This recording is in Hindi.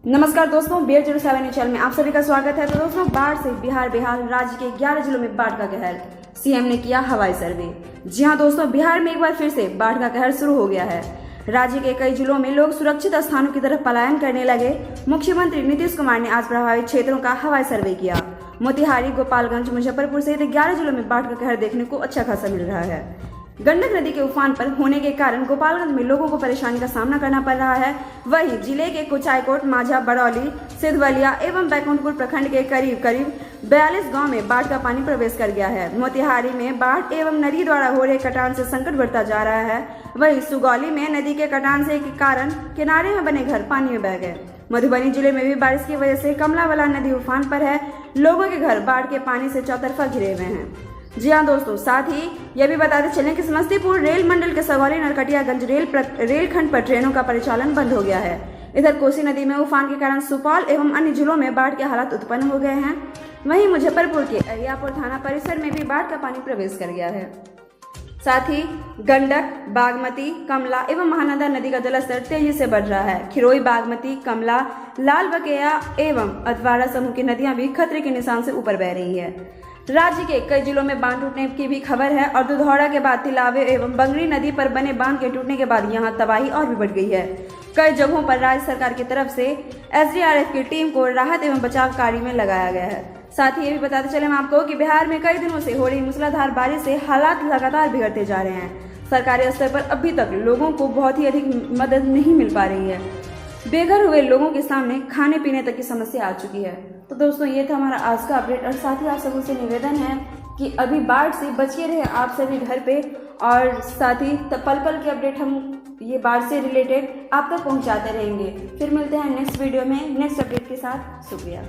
नमस्कार दोस्तों, BR07 न्यूज चैनल में आप सभी का स्वागत है। तो दोस्तों, बाढ़ से बिहार बेहाल, राज्य के 11 जिलों में बाढ़ का कहर, सीएम ने किया हवाई सर्वे। जी हां दोस्तों, बिहार में एक बार फिर से बाढ़ का कहर शुरू हो गया है। राज्य के कई जिलों में लोग सुरक्षित स्थानों की तरफ पलायन करने लगे। मुख्यमंत्री नीतीश कुमार ने आज प्रभावित क्षेत्रों का हवाई सर्वे किया। मोतिहारी, गोपालगंज, मुजफ्फरपुर सहित 11 जिलों में बाढ़ का कहर देखने को अच्छा खासा मिल रहा है। गंडक नदी के उफान पर होने के कारण गोपालगंज में लोगों को परेशानी का सामना करना पड़ रहा है। वहीं जिले के कुचायकोट, माझा, बरौली, सिद्धवलिया एवं बैकुंठपुर प्रखंड के करीब 42 गांव में बाढ़ का पानी प्रवेश कर गया है। मोतिहारी में बाढ़ एवं नदी द्वारा हो रहे कटान से संकट बढ़ता जा रहा है। वहीं सुगौली में नदी के कटान से के कारण किनारे में बने घर पानी में बह गए। मधुबनी जिले में भी बारिश की वजह से कमला नदी उफान पर है। लोगों के घर बाढ़ के पानी से चौतरफा घिरे हुए हैं। जी हाँ दोस्तों, साथ ही यह भी बताते चलें कि समस्तीपुर रेल मंडल के सगौली नरकटियागंज रेल खंड पर ट्रेनों का परिचालन बंद हो गया है। इधर कोसी नदी में उफान के कारण सुपौल एवं अन्य जिलों में बाढ़ के हालात उत्पन्न हो गए हैं। वहीं मुजफ्फरपुर के अहियापुर थाना परिसर में भी बाढ़ का पानी प्रवेश कर गया है। साथ ही गंडक, बागमती, कमला एवं महानंदा नदी का जलस्तर तेजी से बढ़ रहा है। खिरोई, बागमती, कमला, लाल बकेया एवं अधवारा समूह की नदियां भी खतरे के निशान से ऊपर बह रही है। राज्य के कई जिलों में बांध टूटने की भी खबर है और दुधौरा के बाद तिलावे एवं बंगरी नदी पर बने बांध के टूटने के बाद यहां तबाही और भी बढ़ गई है। कई जगहों पर राज्य सरकार की तरफ से SDRF की टीम को राहत एवं बचाव कार्य में लगाया गया है। साथ ही ये भी बताते चले हम आपको कि बिहार में कई दिनों से हो रही मूसलाधार बारिश से हालात लगातार बिगड़ते जा रहे हैं। सरकारी स्तर पर अभी तक लोगों को बहुत ही अधिक मदद नहीं मिल पा रही है। बेघर हुए लोगों के सामने खाने पीने तक की समस्या आ चुकी है। तो दोस्तों, ये था हमारा आज का अपडेट और साथ ही आप सबों से निवेदन है कि अभी बाढ़ से बचे रहे आप सभी घर पे, और साथ ही पल पल के अपडेट हम ये बाढ़ से रिलेटेड आप तक पहुंचाते रहेंगे। फिर मिलते हैं नेक्स्ट वीडियो में नेक्स्ट अपडेट के साथ। शुक्रिया।